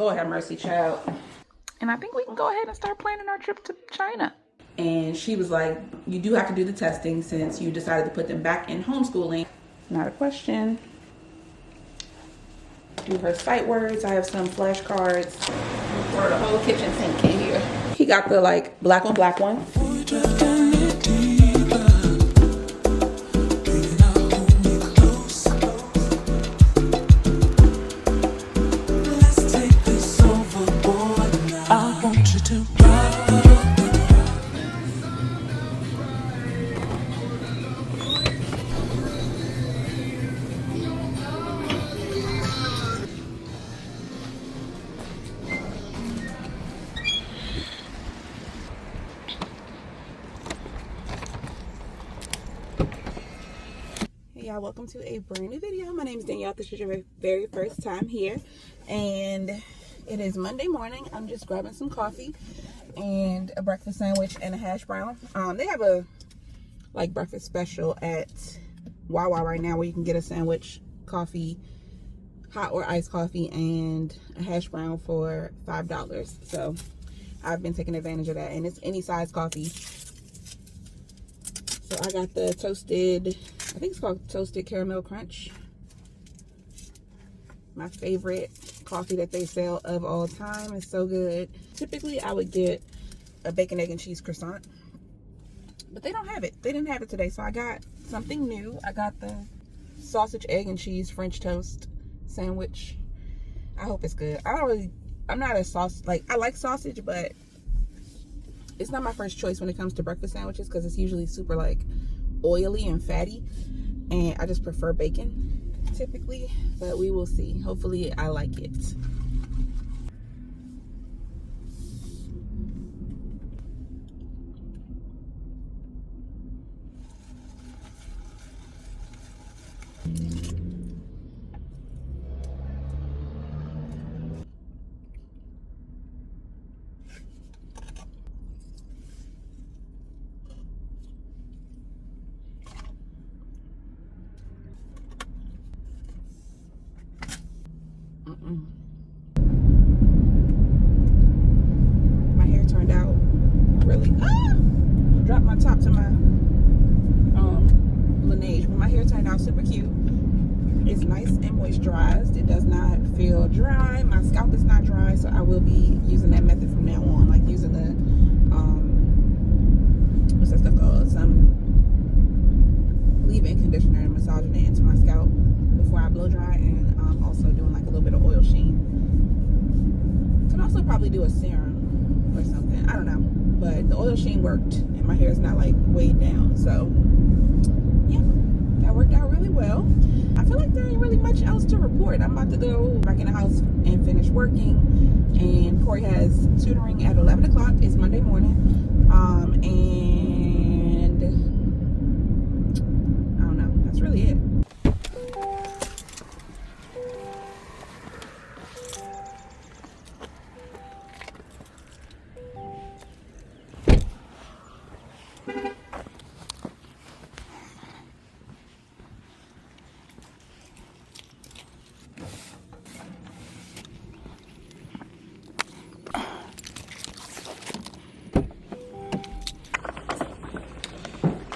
Lord have mercy, child. And I think we can go ahead and start planning our trip to China. And she was like, you do have to do the testing since you decided to put them back in homeschooling. Not a question. Do her sight words. I have some flashcards for the whole kitchen sink in here. He got the like black on black one. Y'all, welcome to a brand new video. My name is Danielle. This is your very first time here, and it is Monday morning. I'm just grabbing some coffee and a breakfast sandwich and a hash brown. They have a like breakfast special at Wawa right now where you can get a sandwich, coffee, hot or iced coffee, and a hash brown for $5. So I've been taking advantage of that, and it's any size coffee. So I got the toasted, I think it's called Toasted Caramel Crunch. My favorite coffee that they sell of all time. It's so good. Typically, I would get a bacon, egg, and cheese croissant. But they don't have it. They didn't have it today. So I got something new. I got the sausage, egg, and cheese French toast sandwich. I hope it's good. I'm not a sauce, like, I like sausage, but it's not my first choice when it comes to breakfast sandwiches because it's usually super like oily and fatty, and I just prefer bacon typically, but we will see. Hopefully I like it. My hair turned out really dropped my top to my Laneige, but my hair turned out super cute. It's nice and moisturized. It does not feel dry. My scalp is not dry, so I will be using that method from now on, like using the what's that stuff called, some leave-in conditioner and massaging it into my scalp before I blow dry, and also doing like a little bit of oil sheen. Could also probably do a serum or something, I don't know, but the oil sheen worked and my hair is not like weighed down, so yeah, that worked out really well. I feel like there ain't really much else to report. I'm about to go back in the house and finish working, and Corey has tutoring at 11 o'clock. It's Monday morning, and I don't know, that's really it.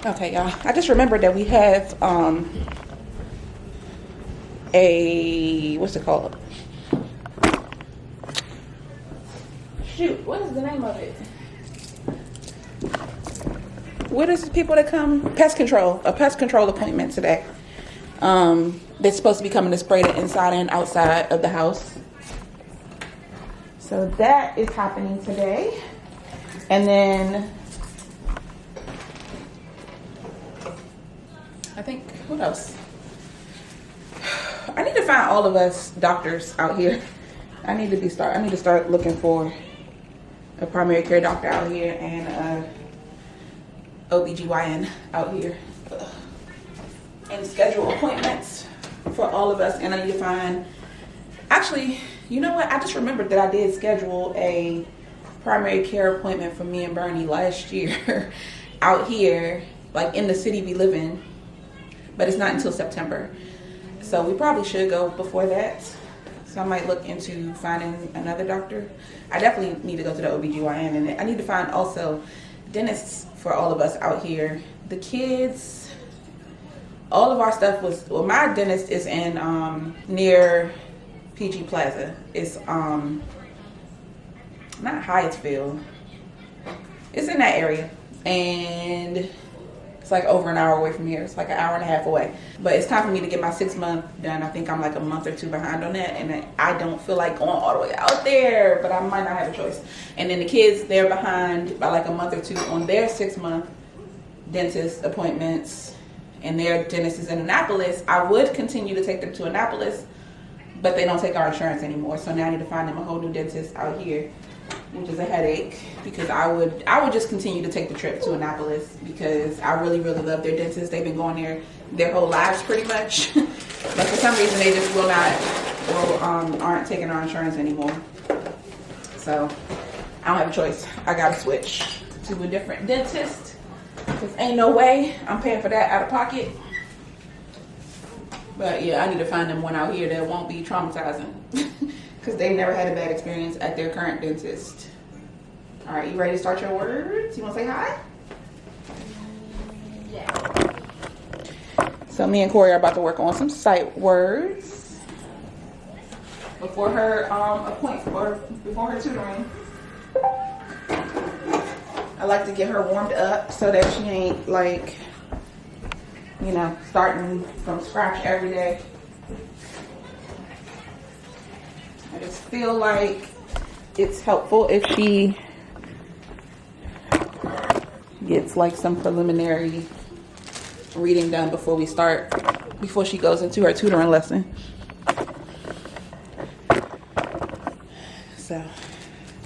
Okay, y'all, I just remembered that we have a, what's it called? Shoot, what is the name of it? What is the people that come? Pest control, a pest control appointment today. They're supposed to be coming to spray the inside and outside of the house. So that is happening today. And then I think, what else? I need to find all of us doctors out here. I need to start looking for a primary care doctor out here and a OBGYN out here. And schedule appointments for all of us. And I need to find, actually, you know what? I just remembered that I did schedule a primary care appointment for me and Bernie last year out here, like in the city we live in. But it's not until September. So we probably should go before that. So I might look into finding another doctor. I definitely need to go to the OBGYN, and I need to find also dentists for all of us out here. The kids, all of our stuff was, well, my dentist is in near PG Plaza. It's not Hyattsville. It's in that area, and it's like over an hour away from here. It's like an hour and a half away. But it's time for me to get my 6 month done. I think I'm like a month or two behind on that. And I don't feel like going all the way out there, but I might not have a choice. And then the kids, they're behind by like a month or two on their 6 month dentist appointments. And their dentist is in Annapolis. I would continue to take them to Annapolis, but they don't take our insurance anymore. So now I need to find them a whole new dentist out here, which is a headache, because I would just continue to take the trip to Annapolis because I really, really love their dentist. They've been going there their whole lives pretty much. But for some reason they just will not, or aren't taking our insurance anymore. So I don't have a choice. I gotta switch to a different dentist, because ain't no way I'm paying for that out of pocket. But yeah, I need to find them one out here that won't be traumatizing, because they never had a bad experience at their current dentist. All right, you ready to start your words? You want to say hi? Yeah. So me and Corey are about to work on some sight words before her appointment, or before her tutoring. I like to get her warmed up so that she ain't like, you know, starting from scratch every day. I just feel like it's helpful if she gets like some preliminary reading done before she goes into her tutoring lesson. So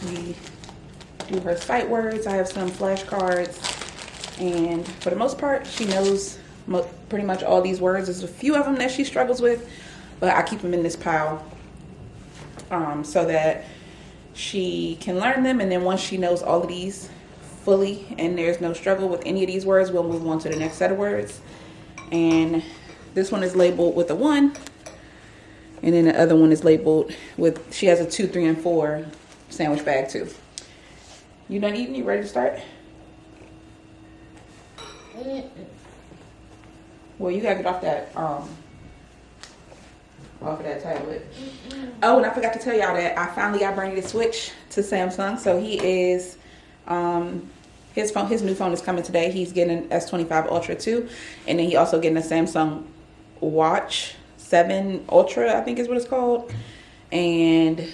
we do her sight words. I have some flashcards, and for the most part she knows pretty much all these words. There's a few of them that she struggles with, but I keep them in this pile so that she can learn them, and then once she knows all of these fully and there's no struggle with any of these words, we'll move on to the next set of words. And this one is labeled with a 1, and then the other one is labeled with, she has a 2, 3, and 4 sandwich bag too. You done eating? You ready to start? Well, you gotta get off that off of that tablet. Oh, and I forgot to tell y'all that I finally got Bernie to switch to Samsung. So he is his new phone is coming today. He's getting an S25 Ultra 2, and then he also getting a Samsung Watch 7 Ultra, I think is what it's called. And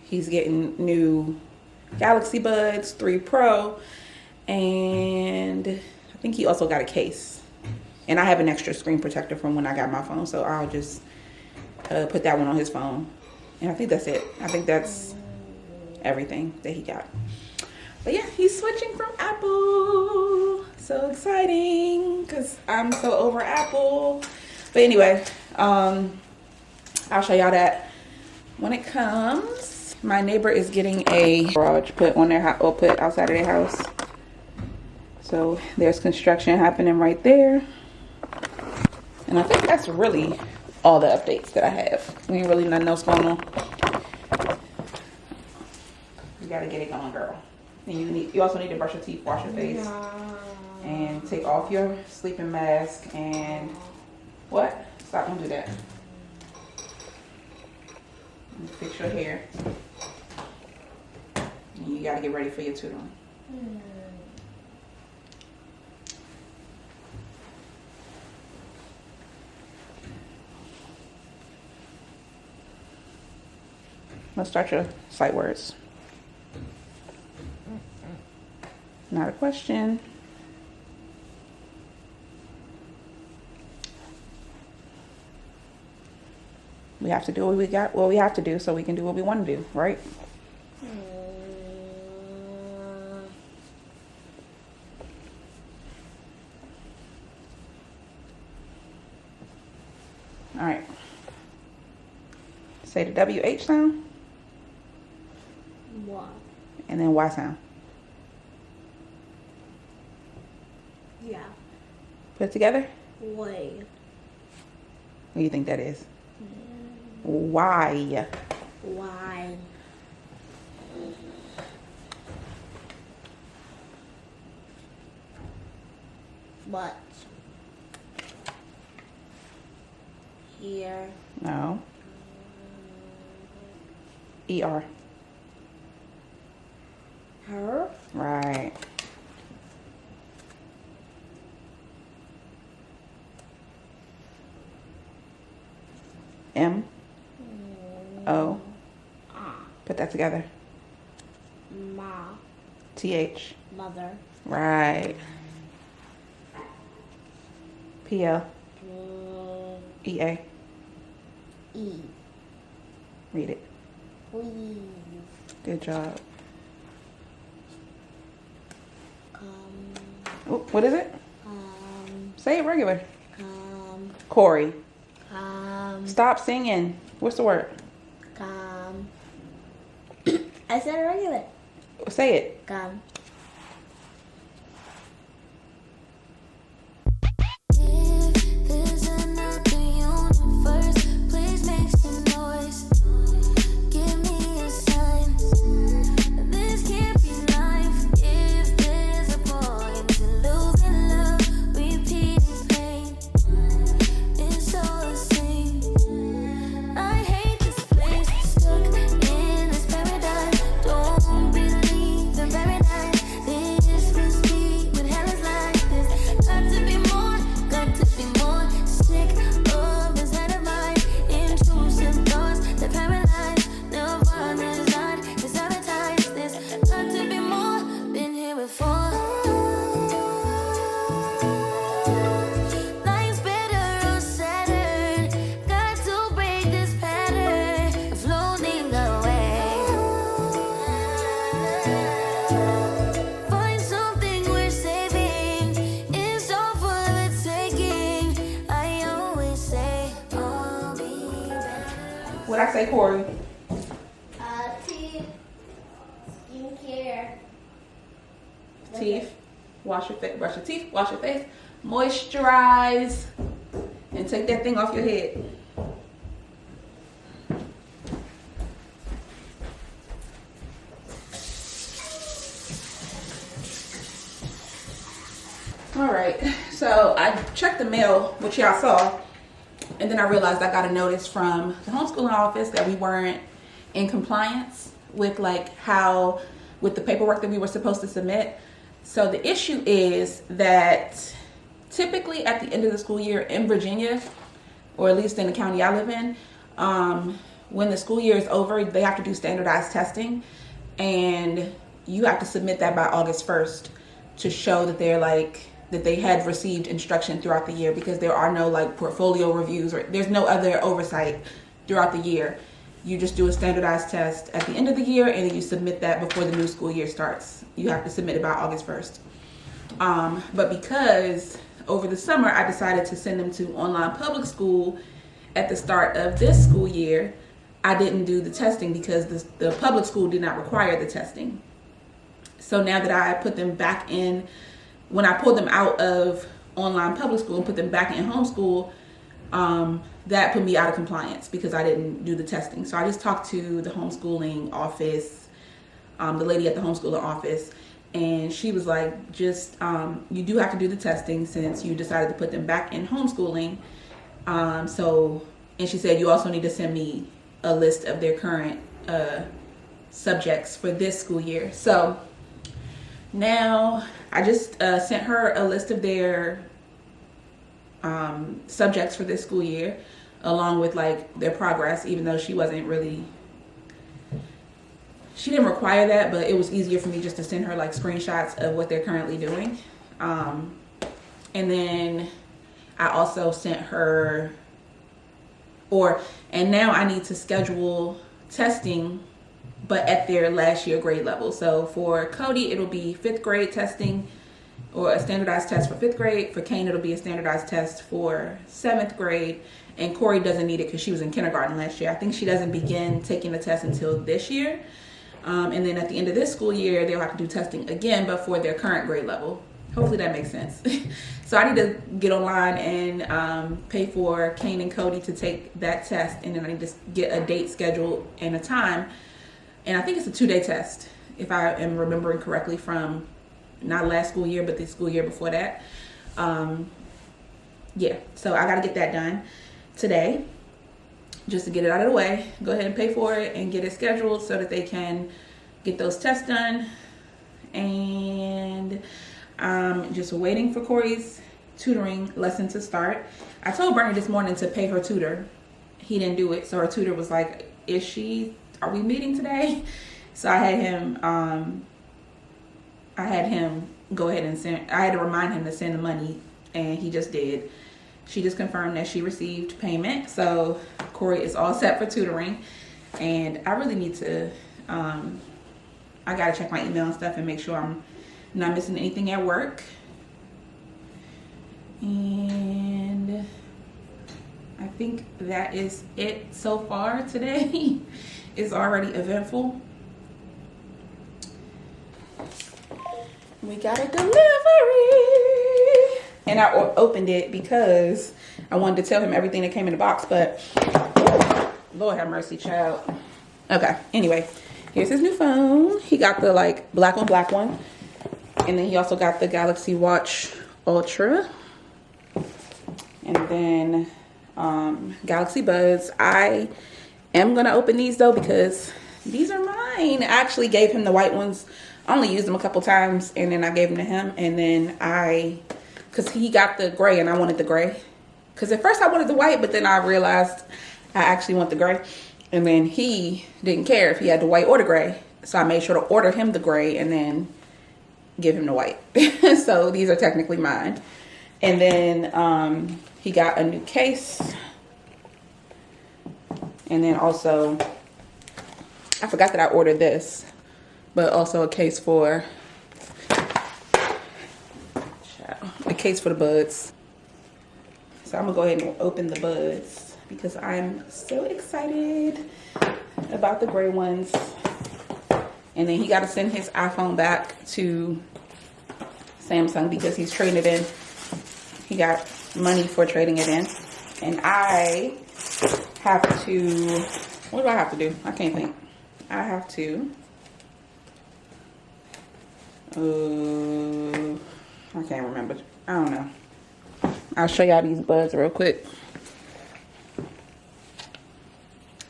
he's getting new Galaxy Buds 3 Pro, and I think he also got a case. And I have an extra screen protector from when I got my phone, so I'll just put that one on his phone. And I think that's it. I think that's everything that he got. But yeah, he's switching from Apple. So exciting, because I'm so over Apple. But anyway, I'll show y'all that when it comes. My neighbor is getting a garage put on their house, or put outside of their house. So there's construction happening right there. And I think that's really all the updates that I have. We ain't really nothing else going on. You gotta get it going, girl. And you also need to brush your teeth, wash your face, and take off your sleeping mask. And what? Stop! Don't do that. And fix your hair. And you gotta get ready for your tutoring. Let's start your sight words. Not a question. We have to do what we have to do so we can do what we want to do, right? All right. Say the WH sound. Y. And then Y sound. Yeah. Put it together. Way. What do you think that is? Why? Y. What? Here. No. ER. Her. Right. M. O. Put that together. Ma. TH. Mother. Right. PL. EA. E. Read it. Please. Good job. Oh, what is it? Say it regular. Corey. Stop singing. What's the word? I said regular. Say it. What I say, Corey? Teeth. Skincare. Teeth. Wash your face. Brush your teeth. Wash your face. Moisturize. And take that thing off your head. All right. So I checked the mail, which y'all saw. And then I realized I got a notice from the homeschooling office that we weren't in compliance with with the paperwork that we were supposed to submit. So the issue is that typically at the end of the school year in Virginia, or at least in the county I live in, when the school year is over, they have to do standardized testing, and you have to submit that by August 1st to show that that they had received instruction throughout the year, because there are no portfolio reviews, or there's no other oversight throughout the year. You just do a standardized test at the end of the year, and then you submit that before the new school year starts. You have to submit it by August 1st. But because over the summer I decided to send them to online public school at the start of this school year, I didn't do the testing because the public school did not require the testing. So now that I put them back in, when I pulled them out of online public school and put them back in homeschool, that put me out of compliance because I didn't do the testing. So I just talked to the homeschooling office, the lady at the homeschooling office, and she was like, you do have to do the testing since you decided to put them back in homeschooling. And she said you also need to send me a list of their current subjects for this school year. So now I just sent her a list of their subjects for this school year, along with their progress, even though she didn't require that, but it was easier for me just to send her screenshots of what they're currently doing. And then I also sent her, and now I need to schedule testing, but at their last year grade level. So for Cody, it'll be 5th grade testing, or a standardized test for 5th grade. For Kane, it'll be a standardized test for 7th grade. And Corey doesn't need it because she was in kindergarten last year. I think she doesn't begin taking the test until this year. And then at the end of this school year, they'll have to do testing again, but for their current grade level. Hopefully that makes sense. So I need to get online and pay for Kane and Cody to take that test, and then I need to get a date scheduled and a time. And I think it's a 2-day test, if I am remembering correctly, from not last school year, but the school year before that. Yeah, so I gotta get that done today, just to get it out of the way. Go ahead and pay for it and get it scheduled so that they can get those tests done. And I'm just waiting for Corey's tutoring lesson to start. I told Bernie this morning to pay her tutor. He didn't do it, so her tutor was like, are we meeting today? So I had him go ahead and send, I had to remind him to send the money, and he just did. She just confirmed that she received payment, so Corey is all set for tutoring. And I really need to, I gotta check my email and stuff and make sure I'm not missing anything at work. And I think that is it so far today. It's already eventful. We got a delivery. And I opened it because I wanted to tell him everything that came in the box, but Lord have mercy, child. Okay, anyway, here's his new phone. He got the like black on black one. And then he also got the Galaxy Watch Ultra. And then Galaxy Buds. I am gonna open these though because these are mine. I actually gave him the white ones. I only used them a couple times, and then I gave them to him. And then because he got the gray and I wanted the gray. Because at first I wanted the white, but then I realized I actually want the gray. And then he didn't care if he had the white or the gray. So I made sure to order him the gray and then give him the white. So these are technically mine. And then he got a new case. And then also, I forgot that I ordered this, but also a case for the buds. So I'm gonna go ahead and open the buds because I'm so excited about the gray ones. And then he got to send his iPhone back to Samsung because he's trading it in. He got money for trading it in. And I have to, what do I have to do? I can't think. I have to, I can't remember. I don't know. I'll show y'all these buds real quick.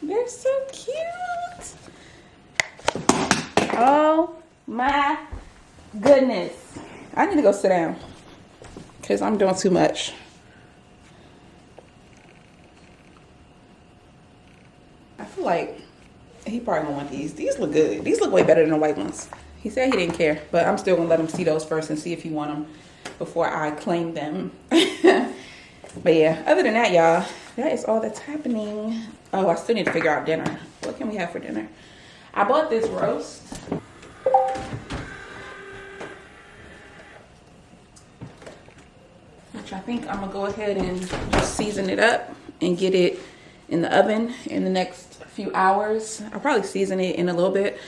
They're so cute. Oh my goodness. I need to go sit down because I'm doing too much. I feel like he probably gonna want these. These look good. These look way better than the white ones. He said he didn't care, but I'm still gonna let him see those first and see if he want them before I claim them. But yeah, other than that, y'all, that is all that's happening. Oh, I still need to figure out dinner. What can we have for dinner? I bought this roast. Which I think I'm gonna go ahead and just season it up and get it in the oven in the next few hours. I'll probably season it in a little bit,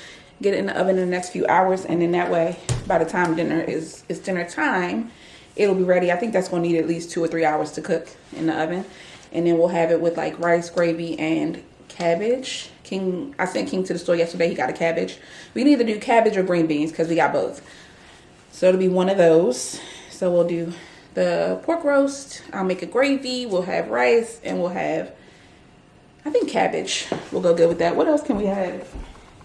get it in the oven in the next few hours, and then that way, by the time dinner is dinner time, it'll be ready. I think that's gonna need at least 2 or 3 hours to cook in the oven. And then we'll have it with like rice, gravy, and cabbage. I sent King to the store yesterday. He got a cabbage. We can either do cabbage or green beans because we got both. So it'll be one of those. So we'll do the pork roast. I'll make a gravy. We'll have rice, and we'll have, I think cabbage will go good with that. What else can we have?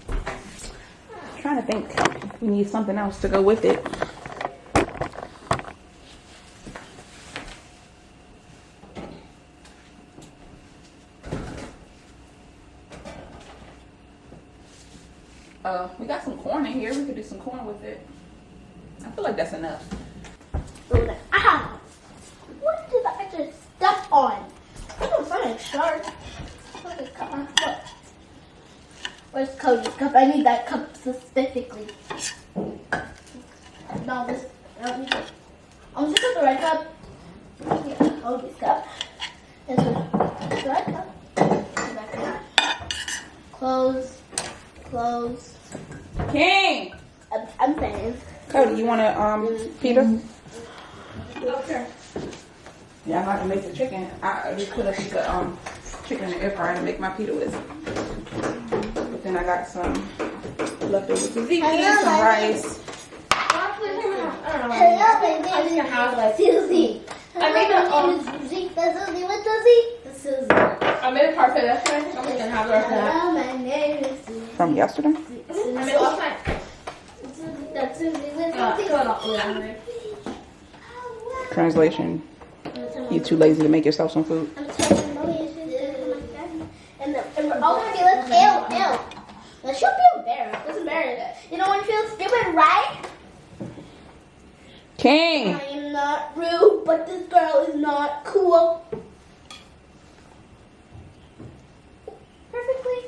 I'm trying to think if we need something else to go with it. We got some corn in here. We could do some corn with it. I feel like that's enough. Ah! What did I just step on? I don't find it sharp. Where's Cody's cup? I need that cup specifically. No, this. I don't need it. I'm just got the right cup. Yeah, Cody's cup. This is the right cup. Close. King! I'm saying. Cody, you want to, Peter? Okay. Yeah, I'm about to make the chicken. I just put a piece of chicken in the air fryer to make my pita with. But then I got some leftover tzatziki, some rice. Hello, my name is Susie. My name is Susie. That's Susie. What's Susie? That's Susie. I made a parfait yesterday. I'm making half the Hello, my name is Susie. From yesterday? I made it last night. That's Susie. What's Susie? Translation. You too lazy to make yourself some food. I'm telling Mommy and we're all gonna be like, ew. Now she'll be embarrassed. That's embarrassing. You know when you feel stupid, right? King! I am not rude, but this girl is not cool. Perfectly.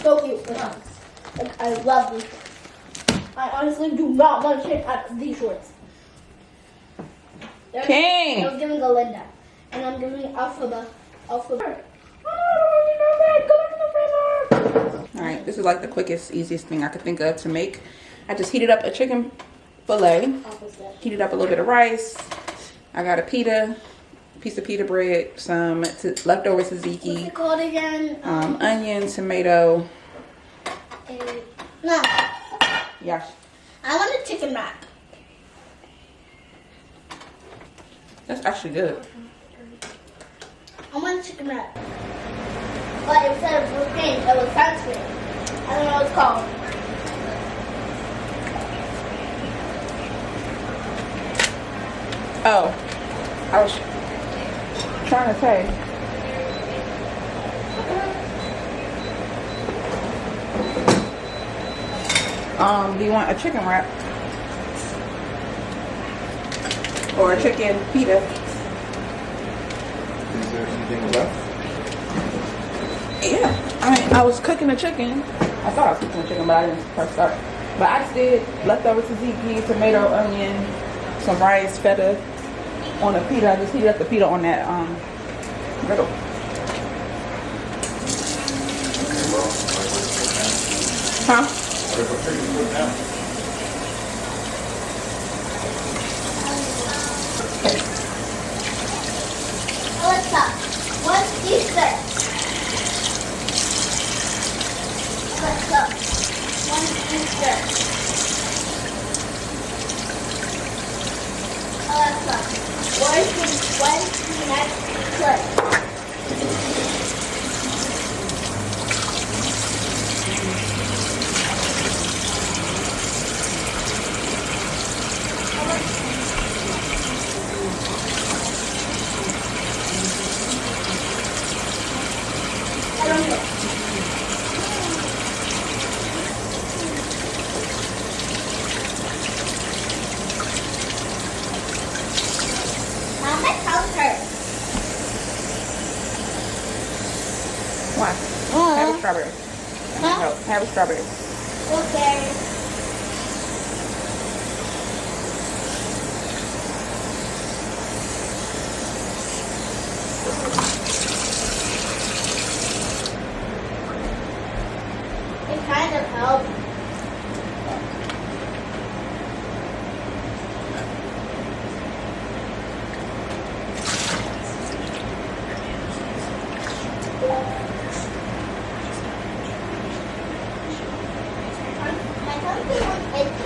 So cute. Like, I love these shorts. I honestly do not want to change out of these shorts. King! I was giving Galinda. And I'm giving Alphaba. Alright, this is like the quickest, easiest thing I could think of to make. I just heated up a chicken fillet. Heated up a little bit of rice. I got a pita, piece of pita bread, some leftover tzatziki. What's it called again? Onion, tomato. No. Yeah, I want a chicken wrap. that's actually good. I want a chicken wrap. But instead of propane, it was sunscreen. I don't know what it's called. Oh, I was trying to say. Do you want a chicken wrap? Or a chicken pita? Is there anything left? Yeah, I mean, I was cooking the chicken. I thought I was cooking the chicken, but I didn't press start. But I just did leftover tzatziki, tomato, onion, some rice, feta on a pita. I just heated up the pita on that griddle. Huh? Alexa, what's Easter? Alexa, what's Easter? Alexa, when's the next clip? I don't know. My tongue hurts. Why? Have a strawberry. Huh? No, have a strawberry. Okay. It kind of helps. My tongue feels itchy.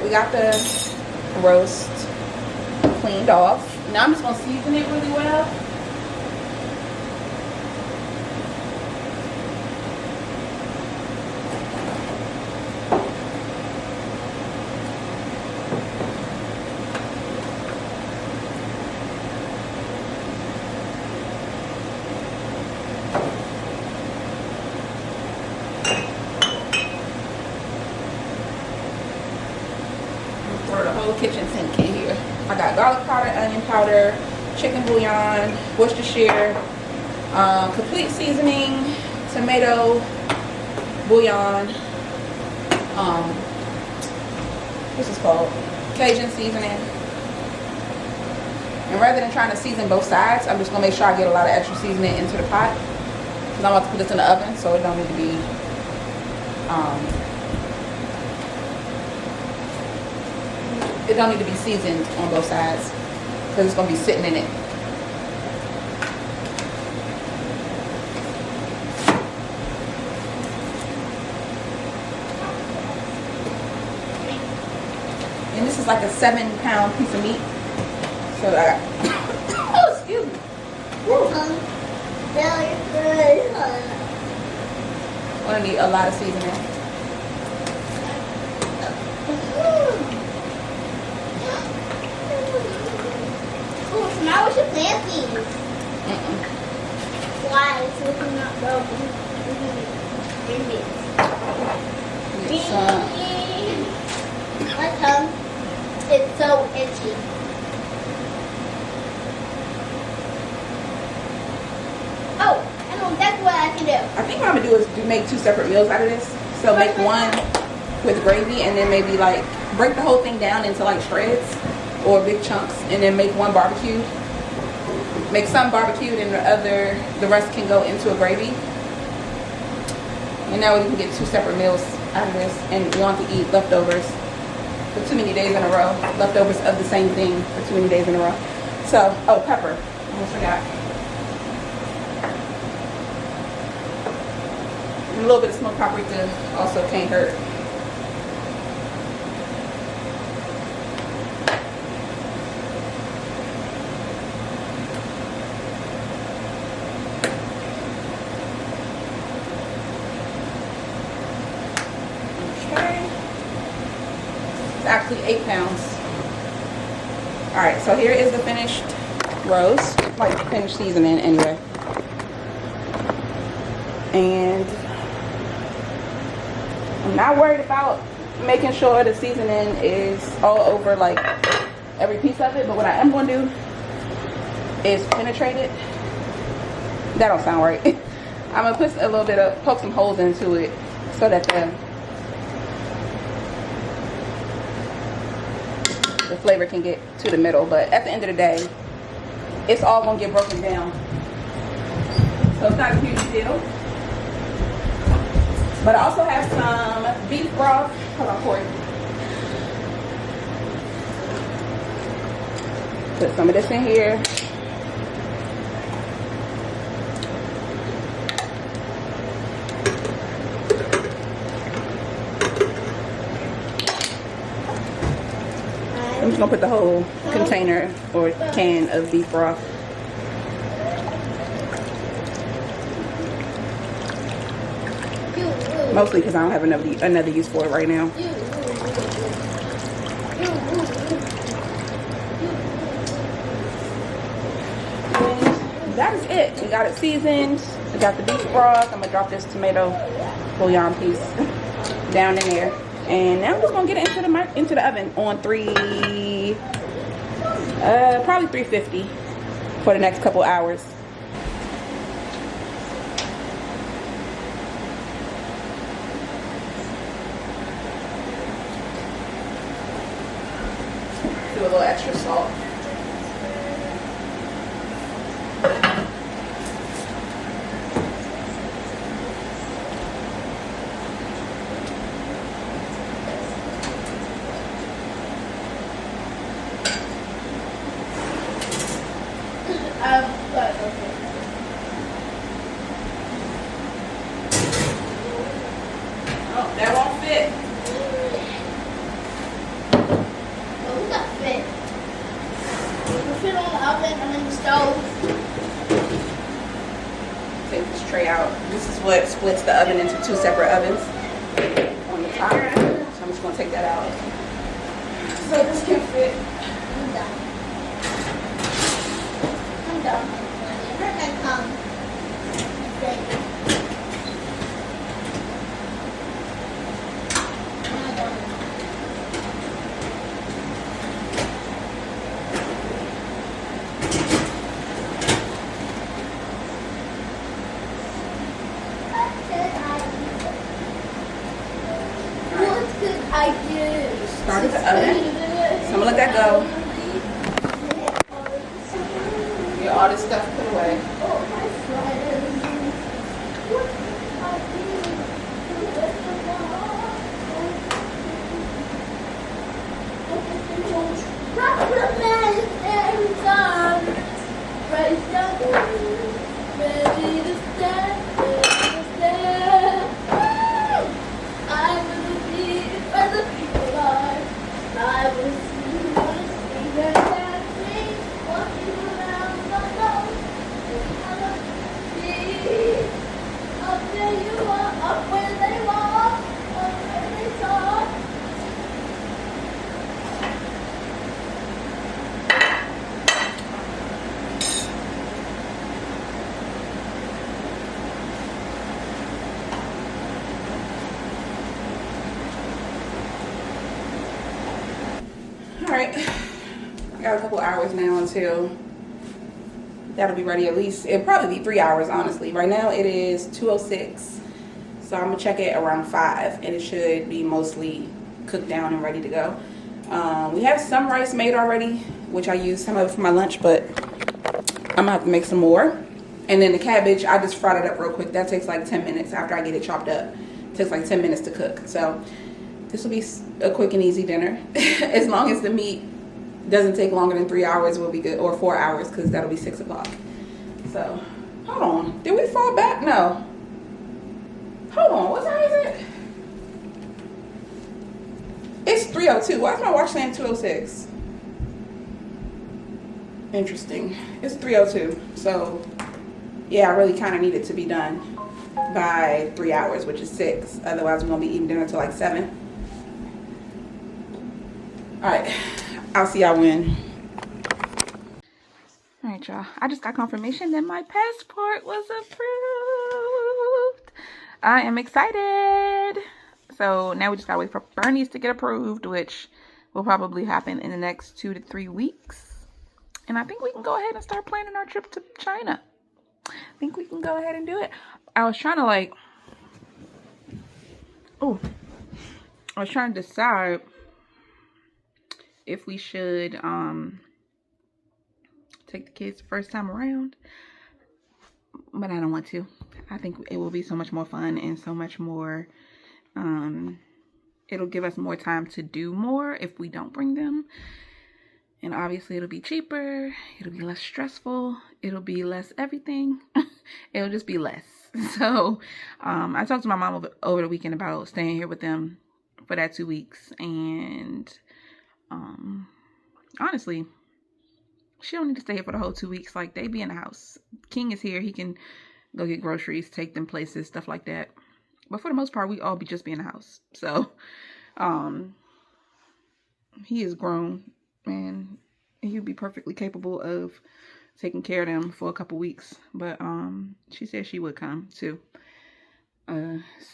we got the roast cleaned off. Now I'm just gonna season it really well. Throw the whole kitchen sink in here. I got garlic powder, onion powder, chicken bouillon, Worcestershire, complete seasoning, tomato bouillon, what's this called? Cajun seasoning. And rather than trying to season both sides, I'm just gonna make sure I get a lot of extra seasoning into the pot, because I'm about to put this in the oven, so it don't need to be seasoned on both sides, because it's going to be sitting in it. And this is like a 7-pound piece of meat. So I got, oh, excuse me. I'm going to need a lot of seasoning. Now we should plant these. Why? So we can not broken. My tongue is so itchy. Oh, I know that's what I can do. I think what I'm going to do is make 2 separate meals out of this. So make one with gravy, and then maybe like break the whole thing down into like shreds or big chunks, and then make one barbecue. Make some barbecued, and the rest can go into a gravy. And now we can get 2 separate meals out of this, and we want to eat leftovers for too many days in a row. Leftovers of the same thing for too many days in a row. So, oh, pepper. Almost forgot. And a little bit of smoked paprika also can't hurt. Actually 8 pounds. All right, so here is the finished roast, like finished seasoning anyway. And I'm not worried about making sure the seasoning is all over like every piece of it, but what I am going to do is penetrate it. That don't sound right. I'm going to put a little bit of, poke some holes into it so that the flavor can get to the middle. But at the end of the day, it's all gonna get broken down, so it's not a huge deal. But I also have some beef broth. Hold on, Corey. Put some of this in here. I'm just gonna put the whole container or can of beef broth. Mostly because I don't have another use for it right now. And that is it. We got it seasoned. We got the beef broth. I'm gonna drop this tomato bouillon piece down in there. And now I'm just gonna get it into the oven on probably 350 for the next couple hours. Do a little extra salt. Oh, that won't fit. stove. Take this tray out. This is what splits the oven into 2 separate ovens on the top. So I'm just gonna take that out. So this can fit. I'm done. I'm done. Here I come. Thank you. I'm done. What could I do? Start at the oven. So I'm gonna let that go. Get all this stuff put away. Oh, my friends. What could I do? Recommend every time. Right down. Ready to stand. Ready to stand. I will be where the people are. I will see their dancing, walking around the road. I will see up there you are, up where they walk, up where they talk. Alright, I got a couple hours now until that'll be ready. At least it'll probably be 3 hours, honestly. Right now it is 2:06, so I'm gonna check it around 5 and it should be mostly cooked down and ready to go. We have some rice made already, which I used some of it for my lunch, but I'm gonna have to make some more. And then the cabbage, I just fried it up real quick. That takes like 10 minutes after I get it chopped up. It takes like 10 minutes to cook. So this will be a quick and easy dinner. As long as the meat doesn't take longer than 3 hours, we'll be good. Or 4 hours, because that'll be 6 o'clock. So, hold on. Did we fall back? No. Hold on. What time is it? It's 3:02. Why is my watch saying 2:06? Interesting. It's 3:02. So, yeah, I really kind of need it to be done by 3 hours, which is 6. Otherwise, we're going to be eating dinner till like 7. Alright, I'll see y'all when. Alright, y'all. I just got confirmation that my passport was approved. I am excited. So now we just gotta wait for Bernie's to get approved, which will probably happen in the next 2 to 3 weeks. And I think we can go ahead and start planning our trip to China. I think we can go ahead and do it. I was trying to decide if we should take the kids the first time around, but I don't want to. I think it will be so much more fun and so much more, it'll give us more time to do more if we don't bring them. And obviously it'll be cheaper, it'll be less stressful, it'll be less everything. It'll just be less. So I talked to my mom over the weekend about staying here with them for that 2 weeks, and honestly, she don't need to stay here for the whole 2 weeks. Like, they be in the house. King is here. He can go get groceries, take them places, stuff like that. But for the most part, we all be just be in the house. So, he is grown, and he would be perfectly capable of taking care of them for a couple weeks. But she said she would come too.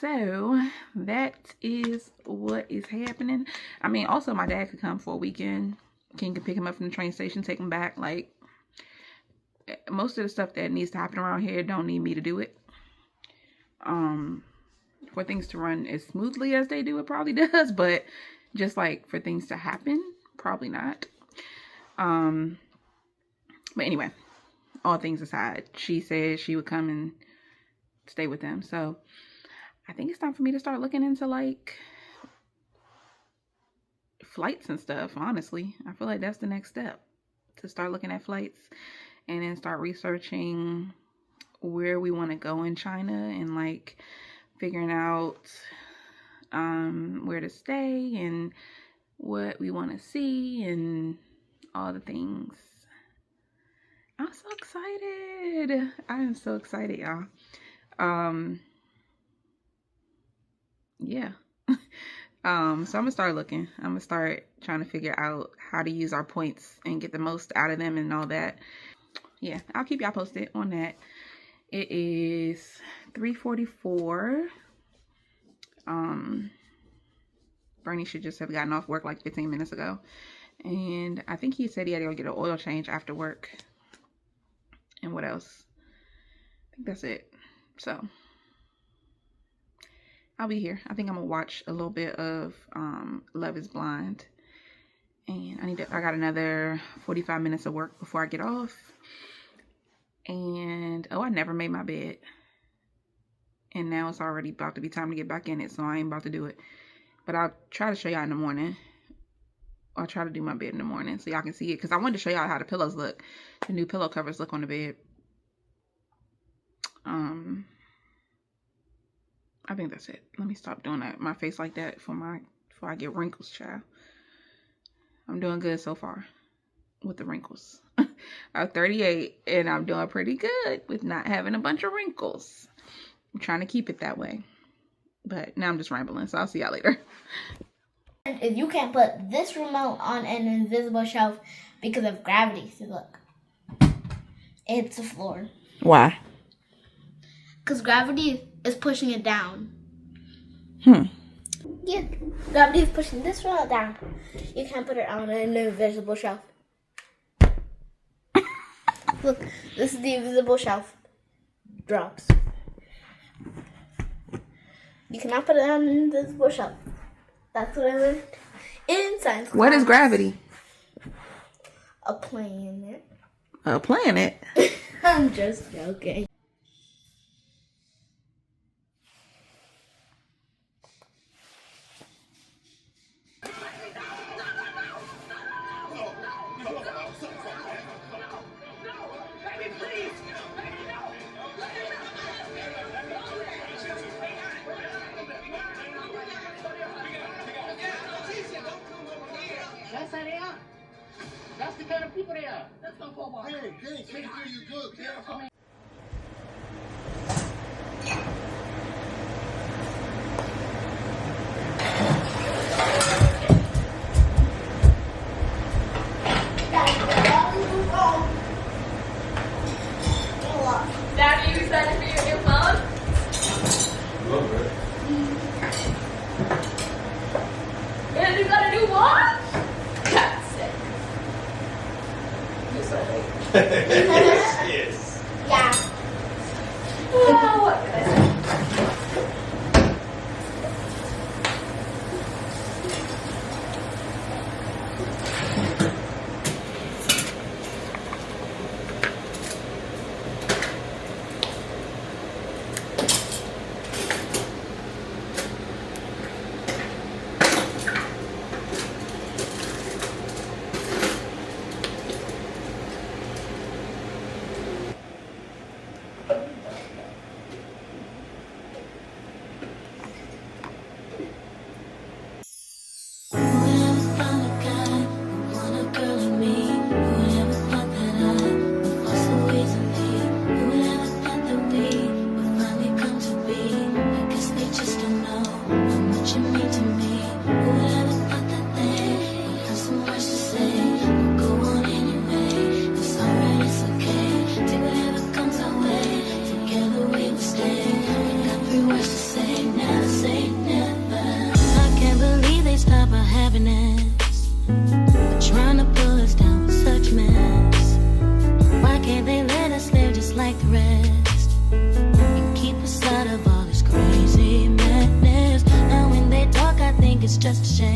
So that is what is happening. I mean, also my dad could come for a weekend. King could pick him up from the train station, take him back. Like, most of the stuff that needs to happen around here don't need me to do it. For things to run as smoothly as they do, it probably does, but just like for things to happen, probably not. But anyway, all things aside, she said she would come and stay with them. So I think it's time for me to start looking into like flights and stuff. Honestly, I feel like that's the next step, to start looking at flights and then start researching where we want to go in China and like figuring out where to stay and what we want to see and all the things. I'm so excited. I am so excited, y'all. Yeah. So I'm gonna start looking. I'm gonna start trying to figure out how to use our points and get the most out of them and all that. Yeah, I'll keep y'all posted on that. It is 3:44. Bernie should just have gotten off work like 15 minutes ago. And I think he said he had to go get an oil change after work. And what else? I think that's it. So I'll be here. I think I'm gonna watch a little bit of Love is Blind. And I got another 45 minutes of work before I get off. And I never made my bed. And now it's already about to be time to get back in it, so I ain't about to do it. But I'll try to show y'all in the morning. I'll try to do my bed in the morning so y'all can see it. Because I wanted to show y'all how the pillows look. The new pillow covers look on the bed. I think that's it. Let me stop doing that. My face like that before I get wrinkles, child. I'm doing good so far with the wrinkles. I'm 38 and I'm doing pretty good with not having a bunch of wrinkles. I'm trying to keep it that way. But now I'm just rambling, so I'll see y'all later. And you can't put this remote on an invisible shelf because of gravity. See, look. It hits the floor. Why? Because gravity is pushing it down. Yeah, gravity is pushing this remote down. You can't put it on an invisible shelf. Look, this is the invisible shelf. Drops. You cannot put it on an invisible shelf. That's what I learned in science class. What is gravity? A planet. A planet? I'm just joking. That's the kind of people they are. That's not for a while. Hey, take care of you good, kid. Daddy, you excited for your new phone? A little bit. And you got a new watch? That's sick. You're so late. Yes. Yeah. Well, what can I say? Just a shame.